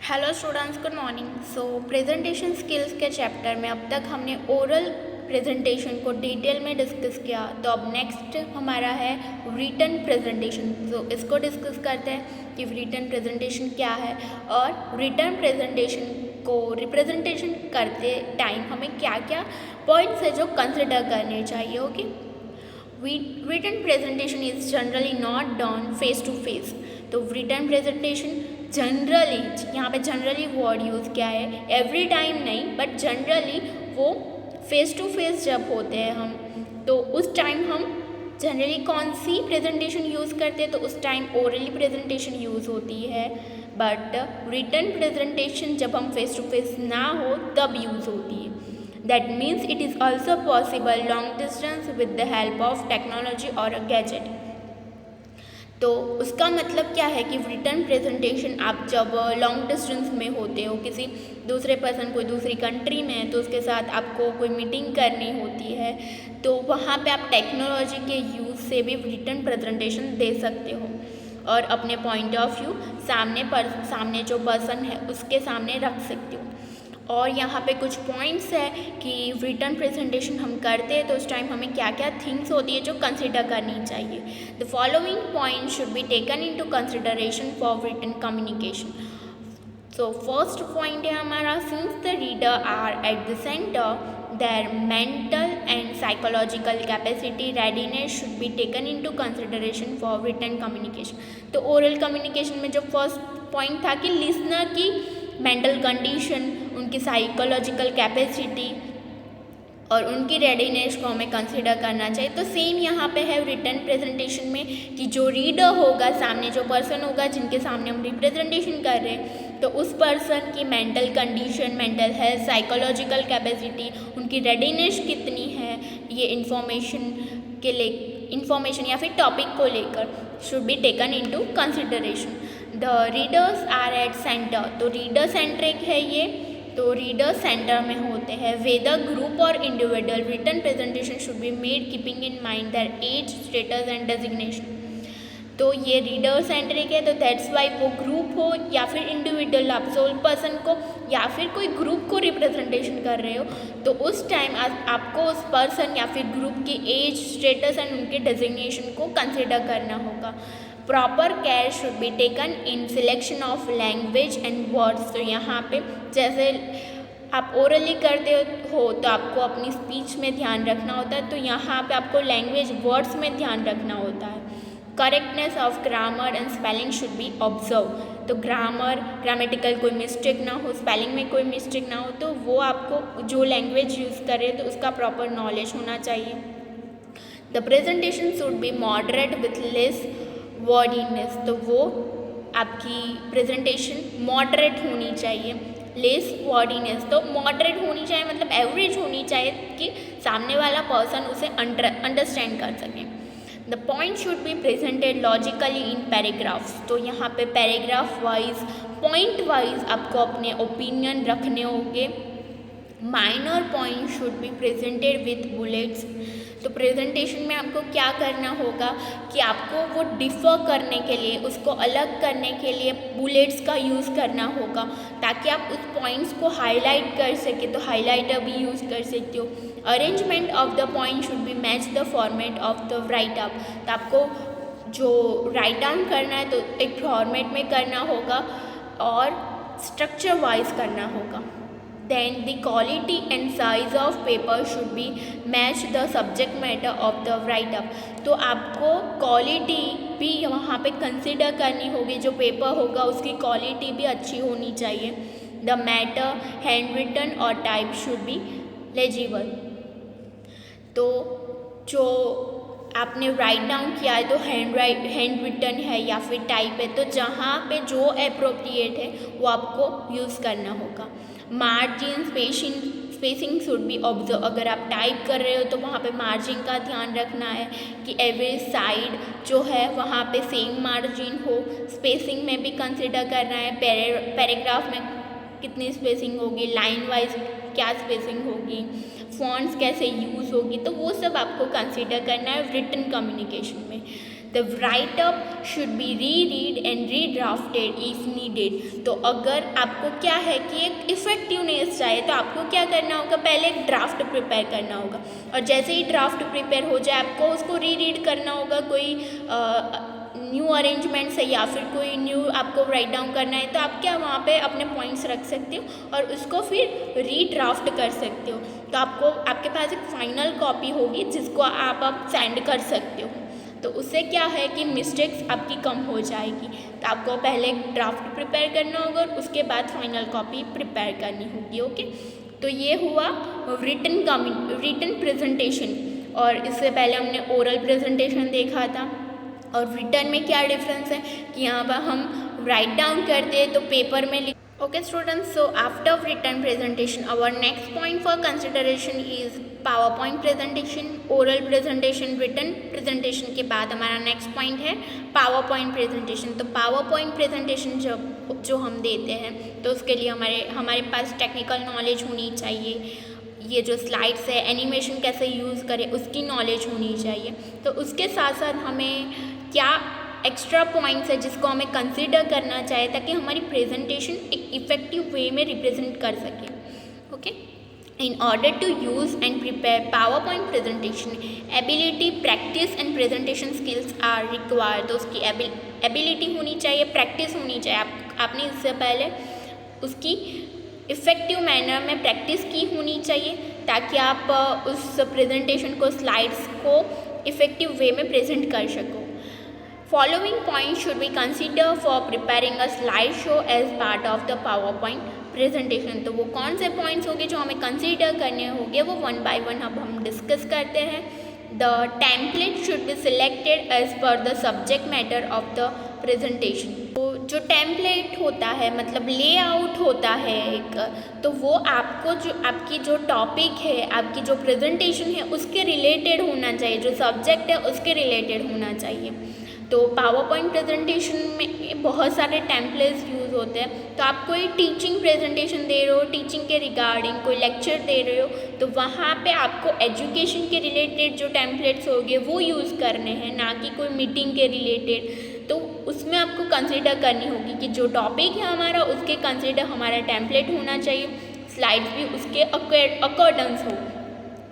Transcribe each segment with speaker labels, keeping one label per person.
Speaker 1: Hello students, good morning. So presentation skills के chapter में अब तक हमने ओरल प्रेजेंटेशन को डिटेल में डिस्कस किया। तो अब नेक्स्ट हमारा है रिटन प्रेजेंटेशन। तो इसको डिस्कस करते हैं कि रिटन प्रेजेंटेशन क्या है और रिटन प्रेजेंटेशन को रिप्रेजेंटेशन करते टाइम हमें क्या क्या पॉइंट्स है जो कंसिडर करने चाहिए। Okay, written presentation is generally not done face to face। तो written presentation जनरली, यहाँ पे जनरली वर्ड यूज़ किया है, एवरी टाइम नहीं बट जनरली वो फेस टू फेस जब होते हैं हम, तो उस टाइम हम जनरली कौन सी प्रेजेंटेशन यूज़ करते हैं, तो उस टाइम ओरली प्रेजेंटेशन यूज़ होती है। बट रिटन प्रेजेंटेशन जब हम फेस टू फेस ना हो तब यूज़ होती है। That means it is also possible long distance with the help of technology or a gadget। तो उसका मतलब क्या है कि रिटन प्रेजेंटेशन आप जब लॉन्ग डिस्टेंस में होते हो, किसी दूसरे पर्सन कोई दूसरी कंट्री में है, तो उसके साथ आपको कोई मीटिंग करनी होती है, तो वहाँ पे आप टेक्नोलॉजी के यूज़ से भी रिटन प्रेजेंटेशन दे सकते हो और अपने पॉइंट ऑफ व्यू सामने जो पर्सन है उसके सामने रख सकते हो। और यहाँ पे कुछ पॉइंट्स है कि रिटन प्रेजेंटेशन हम करते हैं तो उस टाइम हमें क्या क्या थिंग्स होती है जो कंसिडर करनी चाहिए। The following point should be taken into consideration for written communication. So first point है हमारा, since the reader are at the center their mental and psychological capacity readiness should be taken into consideration for written communication। तो oral communication में जो first point था कि listener की mental condition, उनकी psychological capacity और उनकी रेडीनेस को हमें कंसिडर करना चाहिए। तो सेम यहाँ पे है रिटन प्रेजेंटेशन में कि जो रीडर होगा, सामने जो पर्सन होगा जिनके सामने हम रिप्रेजेंटेशन कर रहे हैं, तो उस पर्सन की mental condition, mental health, psychological capacity, उनकी रेडीनेस कितनी है, ये इन्फॉर्मेशन या फिर टॉपिक को लेकर should be taken into consideration. The readers are at center. तो रीडर सेंट्रिक है ये, तो रीडर सेंटर में होते हैं। वेदर ग्रुप और individual written presentation should be made keeping in mind their age, status and designation. तो ये रीडर सेंट्रिक है, तो दैट्स वाई वो ग्रुप हो या फिर इंडिविजुअल, आप सोल पर्सन को या फिर कोई ग्रुप को रिप्रेजेंटेशन कर रहे हो, तो उस टाइम आपको उस पर्सन या फिर ग्रुप की एज, स्टेटस एंड उनके डेजिग्नेशन को कंसिडर करना होगा। Proper care should be taken in selection of language and words. तो यहाँ पे जैसे आप ओरली करते हो तो आपको अपनी स्पीच में ध्यान रखना होता है, तो यहाँ पे आपको लैंग्वेज वर्ड्स में ध्यान रखना होता है। Correctness of grammar and spelling should be observe. तो ग्रामेटिकल कोई मिस्टेक ना हो, स्पेलिंग में कोई मिस्टेक ना हो, तो वो आपको जो लैंग्वेज यूज़ करे तो उसका प्रॉपर नॉलेज होना चाहिए। The presentation should be moderate with less wordiness. तो वो आपकी प्रेजेंटेशन मॉडरेट होनी चाहिए, लेस वर्डीनेस। तो मॉडरेट होनी चाहिए मतलब एवरेज होनी चाहिए कि सामने वाला पर्सन उसे अंडरस्टैंड कर सके। The point should be presented logically in paragraphs. तो यहाँ पे पैराग्राफ वाइज, पॉइंट वाइज आपको अपने ओपिनियन रखने होंगे। Minor point should be presented with bullets. तो प्रेजेंटेशन में आपको क्या करना होगा कि आपको वो डिफ़र करने के लिए, उसको अलग करने के लिए बुलेट्स का यूज़ करना होगा ताकि आप उस पॉइंट्स को हाईलाइट कर सके। तो हाईलाइटर भी यूज़ कर सकते हो। Arrangement of the point should B match the format of the write up. तो आपको जो राइट डाउन करना है तो एक फॉर्मेट में करना होगा और स्ट्रक्चर वाइज करना होगा। Then the quality and size of paper should be match the subject matter of the write-up। तो आपको क्वालिटी भी वहाँ पे कंसिडर करनी होगी, जो पेपर होगा उसकी क्वालिटी भी अच्छी होनी चाहिए। The matter, हैंड रिटन और टाइप शुड बी लेजिबल। तो जो आपने राइट डाउन किया है तो हैंड रिटन है या फिर टाइप है, तो जहाँ पे जो अप्रोप्रिएट है वो आपको यूज़ करना होगा। Margin, spacing should be observe. अगर आप टाइप कर रहे हो तो वहाँ पे मार्जिन का ध्यान रखना है कि एवरी साइड जो है वहाँ पे सेम मार्जिन हो। स्पेसिंग में भी कंसिडर करना है, पैराग्राफ में कितनी स्पेसिंग होगी, लाइन वाइज क्या स्पेसिंग होगी, फॉन्ट्स कैसे यूज़ होगी, तो वो सब आपको कंसिडर करना है रिटन कम्युनिकेशन में। The write up should be read and redrafted if needed. तो अगर आपको क्या है कि एक इफेक्टिवनेस चाहिए तो आपको क्या करना होगा, पहले एक ड्राफ्ट प्रिपेयर करना होगा, और जैसे ही ड्राफ्ट प्रिपेयर हो जाए आपको उसको रीड करना होगा। कोई न्यू अरेंजमेंट्स है या फिर कोई न्यू आपको राइट डाउन करना है तो आप क्या वहाँ पे अपने पॉइंट्स रख सकते हो और उसको फिर रीड्राफ्ट कर सकते हो। तो आपको आपके पास एक फाइनल कॉपी होगी जिसको आप सेंड कर सकते हो। तो उससे क्या है कि मिस्टेक्स आपकी कम हो जाएगी। तो आपको पहले ड्राफ्ट प्रिपेयर करना होगा और उसके बाद फाइनल कॉपी प्रिपेयर करनी होगी। ओके, तो ये हुआ रिटन प्रेजेंटेशन, और इससे पहले हमने ओरल प्रेजेंटेशन देखा था। और रिटन में क्या डिफरेंस है कि यहाँ पर हम राइट डाउन करते हैं तो पेपर में लिख। Okay students, so after written presentation our next point for consideration is PowerPoint presentation. Oral presentation, written presentation के बाद हमारा नेक्स्ट पॉइंट है पावर पॉइंट प्रेजेंटेशन। तो पावर पॉइंट प्रेजेंटेशन जो हम देते हैं तो उसके लिए हमारे पास टेक्निकल नॉलेज होनी चाहिए। ये जो स्लाइड्स है, एनिमेशन कैसे यूज़ करें उसकी नॉलेज होनी चाहिए। तो उसके साथ साथ हमें क्या एक्स्ट्रा पॉइंट्स है जिसको हमें कंसिडर करना चाहिए ताकि हमारी प्रेजेंटेशन एक इफ़ेक्टिव वे में रिप्रेजेंट कर सके। Okay, in order to use and prepare PowerPoint presentation, ability, practice and presentation skills are required. तो उसकी एबिलिटी होनी चाहिए, प्रैक्टिस होनी चाहिए। आपने इससे पहले उसकी इफ़ेक्टिव मैनर में प्रैक्टिस की होनी चाहिए ताकि आप उस प्रेजेंटेशन को, स्लाइड्स को इफ़ेक्टिव वे में प्रेजेंट कर सको। Following point should be consider for preparing a slide show as part of the PowerPoint presentation. तो वो कौन से पॉइंट्स होंगे जो हमें कंसिडर करने होंगे, वो वन बाय वन अब हम डिस्कस करते हैं। The template should be selected as per the subject matter of the presentation. तो जो टेम्पलेट होता है मतलब लेआउट होता है एक, तो वो आपको जो आपकी जो टॉपिक है, आपकी जो प्रेजेंटेशन है उसके रिलेटेड होना चाहिए, जो सब्जेक्ट है उसके रिलेटेड होना चाहिए। तो पावर पॉइंट प्रेजेंटेशन में बहुत सारे टेम्पलेट्स यूज़ होते हैं। तो आप कोई टीचिंग प्रेजेंटेशन दे रहे हो, टीचिंग के रिगार्डिंग कोई लेक्चर दे रहे हो, तो वहाँ पे आपको एजुकेशन के रिलेटेड जो टेम्पलेट्स होंगे वो यूज़ करने हैं, ना कि कोई मीटिंग के रिलेटेड। तो उसमें आपको कंसिडर करनी होगी कि जो टॉपिक है हमारा उसके कंसिडर हमारा टेम्पलेट होना चाहिए, स्लाइड्स भी उसके अकॉर्डेंस हो।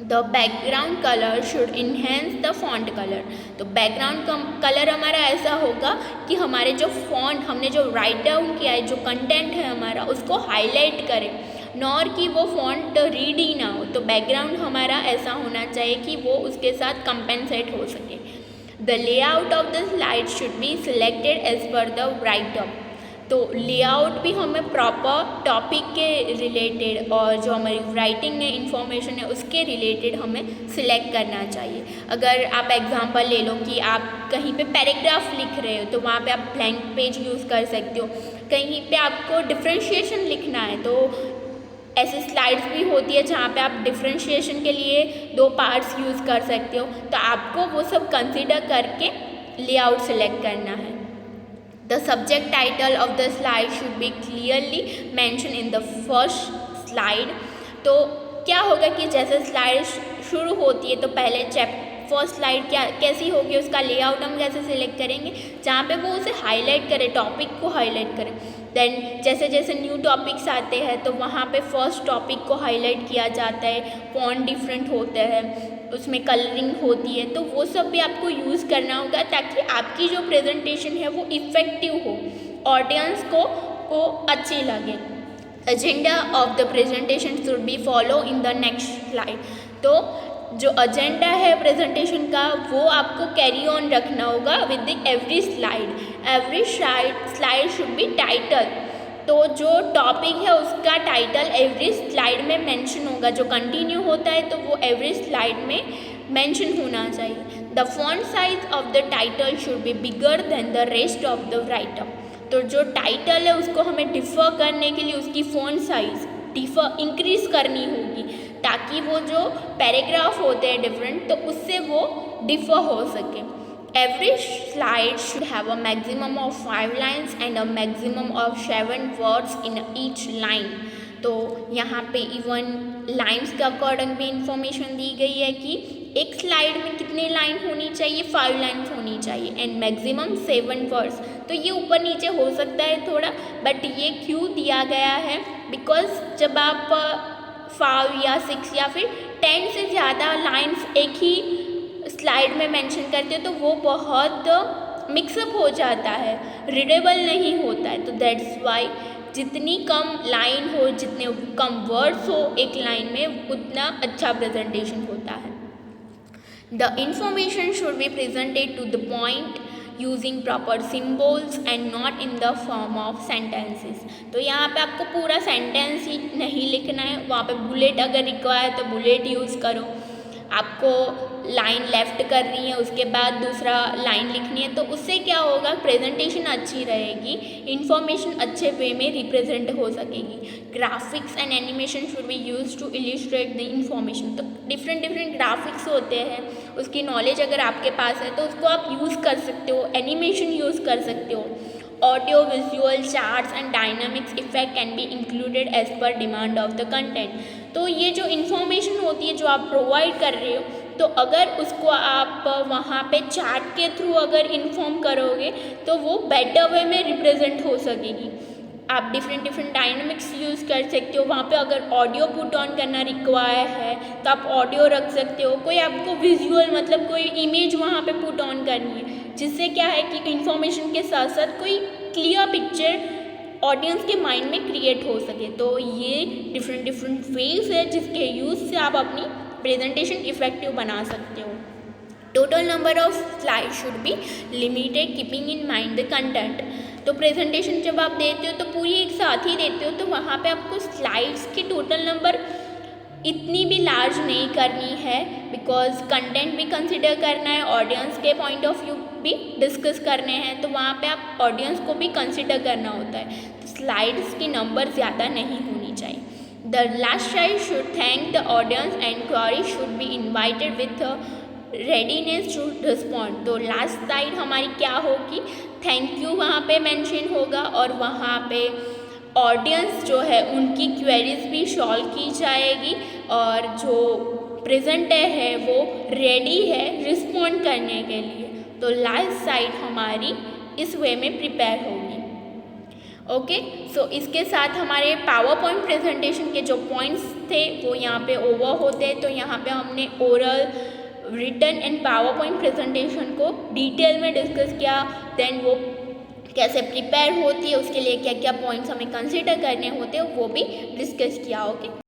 Speaker 1: The background colour should enhance the font colour. तो बैकग्राउंड कलर हमारा ऐसा होगा कि हमारे जो फॉन्ट हमने जो राइट डाउन किया है, जो कंटेंट है हमारा, उसको हाईलाइट करें, नॉर कि वो फॉन्ट रीड ही ना हो। तो बैकग्राउंड हमारा ऐसा होना चाहिए कि वो उसके साथ कंपेंसेट हो सके। The layout of the slide should be selected as per the write up. तो लेआउट भी हमें प्रॉपर टॉपिक के रिलेटेड और जो हमारी राइटिंग में इंफॉर्मेशन है उसके रिलेटेड हमें सिलेक्ट करना चाहिए। अगर आप एग्जांपल ले लो कि आप कहीं पे पैराग्राफ लिख रहे हो तो वहाँ पे आप ब्लैंक पेज यूज़ कर सकते हो। कहीं पे आपको डिफ्रेंशिएशन लिखना है तो ऐसी स्लाइड्स भी होती है जहाँ पे आप डिफ्रेंशिएशन के लिए 2 पार्ट्स यूज़ कर सकते हो। तो आपको वो सब कंसिडर करके लेआउट सिलेक्ट करना है। The subject title of the slide should be clearly mentioned in the first slide। तो क्या होगा कि जैसे स्लाइड शुरू होती है तो पहले फर्स्ट स्लाइड कैसी होगी, उसका लेआउट हम कैसे सिलेक्ट करेंगे, जहाँ पे वो उसे हाईलाइट करे, टॉपिक को हाईलाइट करें। देन जैसे जैसे न्यू टॉपिक्स आते हैं तो वहाँ पे फर्स्ट टॉपिक को हाईलाइट किया जाता है, फॉन्ट डिफरेंट होते हैं, उसमें कलरिंग होती है। तो वो सब भी आपको यूज़ करना होगा ताकि आपकी जो प्रेजेंटेशन है वो इफ़ेक्टिव हो, ऑडियंस को अच्छी लगे। Agenda of the presentation should B follow in the next slide. तो जो एजेंडा है प्रेजेंटेशन का वो आपको कैरी ऑन रखना होगा with the every slide should B title. तो जो टॉपिक है उसका टाइटल एवरी स्लाइड में मेंशन होगा, जो कंटिन्यू होता है तो वो एवरी स्लाइड में मेंशन होना चाहिए। The font size of the title should be bigger than the rest of the write up. तो जो टाइटल है उसको हमें डिफ़र करने के लिए उसकी फॉन्ट साइज इंक्रीज़ करनी होगी ताकि वो जो पैराग्राफ होते हैं डिफरेंट तो उससे वो डिफ़र हो सके। Every slide should have a maximum of 5 lines and a maximum of 7 words in each line। तो यहाँ पे इवन लाइन्स के अकॉर्डिंग भी इंफॉर्मेशन दी गई है कि एक स्लाइड में कितने लाइन होनी चाहिए, 5 लाइन्स होनी चाहिए एंड मैक्सिमम 7 वर्ड्स। तो ये ऊपर नीचे हो सकता है थोड़ा, बट ये क्यों दिया गया है, बिकॉज जब आप 5 या 6 या फिर 10 से ज़्यादा लाइन्स एक ही स्लाइड में मेंशन करते हो तो वो बहुत मिक्सअप हो जाता है, रीडेबल नहीं होता है। तो दैट्स वाई जितनी कम लाइन हो, जितने कम वर्ड्स हो एक लाइन में, उतना अच्छा प्रेजेंटेशन होता है। The information should be presented to the point using proper symbols and not in the form of sentences. तो यहाँ पे आपको पूरा सेंटेंस ही नहीं लिखना है, वहाँ पे बुलेट अगर रिक्वायर तो बुलेट यूज़ करो। आपको लाइन लेफ्ट करनी है, उसके बाद दूसरा लाइन लिखनी है, तो उससे क्या होगा, प्रेजेंटेशन अच्छी रहेगी, इन्फॉर्मेशन अच्छे वे में रिप्रेजेंट हो सकेगी। Graphics and animation should be use to illustrate the information. तो डिफरेंट ग्राफिक्स होते हैं, उसकी नॉलेज अगर आपके पास है तो उसको आप यूज़ कर सकते हो, एनिमेशन यूज़ कर सकते हो। Audio visual charts and dynamics effect can be included as per demand of the content. तो ये जो इन्फॉर्मेशन होती है जो आप प्रोवाइड कर रहे हो, तो अगर उसको आप वहाँ पे चार्ट के थ्रू अगर इन्फॉर्म करोगे तो वो बेटर वे में रिप्रेजेंट हो सकेगी। आप डिफरेंट डायनामिक्स यूज़ कर सकते हो। वहाँ पे अगर ऑडियो पुट ऑन करना रिक्वायर है तो आप ऑडियो रख सकते हो। कोई आपको विजुअल मतलब कोई इमेज वहाँ पे पुट ऑन करनी है, जिससे क्या है कि इन्फॉर्मेशन के साथ साथ कोई क्लियर पिक्चर ऑडियंस के माइंड में क्रिएट हो सके। तो ये डिफरेंट वेज है जिसके यूज़ से आप अपनी प्रेजेंटेशन इफेक्टिव बना सकते हो। Total number of slide should B limited keeping in mind the content. तो प्रेजेंटेशन जब आप देते हो तो पूरी एक साथ ही देते हो, तो वहाँ पे आपको स्लाइड्स की टोटल नंबर इतनी भी लार्ज नहीं करनी है, बिकॉज कंटेंट भी कंसिडर करना है, ऑडियंस के पॉइंट ऑफ व्यू भी डिस्कस करने हैं, तो वहाँ पे आप ऑडियंस को भी कंसिडर करना होता है। तो स्लाइड्स की नंबर ज़्यादा नहीं होनी चाहिए। The last slide should thank the audience and query should be invited with readiness to respond. तो लास्ट स्लाइड हमारी क्या होगी, थैंक यू वहाँ पे मेंशन होगा और वहाँ पे ऑडियंस जो है उनकी क्वेरीज भी सॉल्व की जाएगी और जो प्रेजेंटर है वो रेडी है रिस्पॉन्ड करने के लिए। तो लास्ट स्लाइड हमारी इस वे में प्रिपेयर होगी। ओके, सो इसके साथ हमारे पावर पॉइंट प्रेजेंटेशन के जो पॉइंट्स थे वो यहाँ पे ओवर होते हैं। तो यहाँ पे हमने oral, written and PowerPoint presentation को डिटेल में डिस्कस किया, देन वो कैसे प्रिपेयर होती है, उसके लिए क्या क्या पॉइंट्स हमें कंसिडर करने होते हैं वो भी डिस्कस किया। ओके।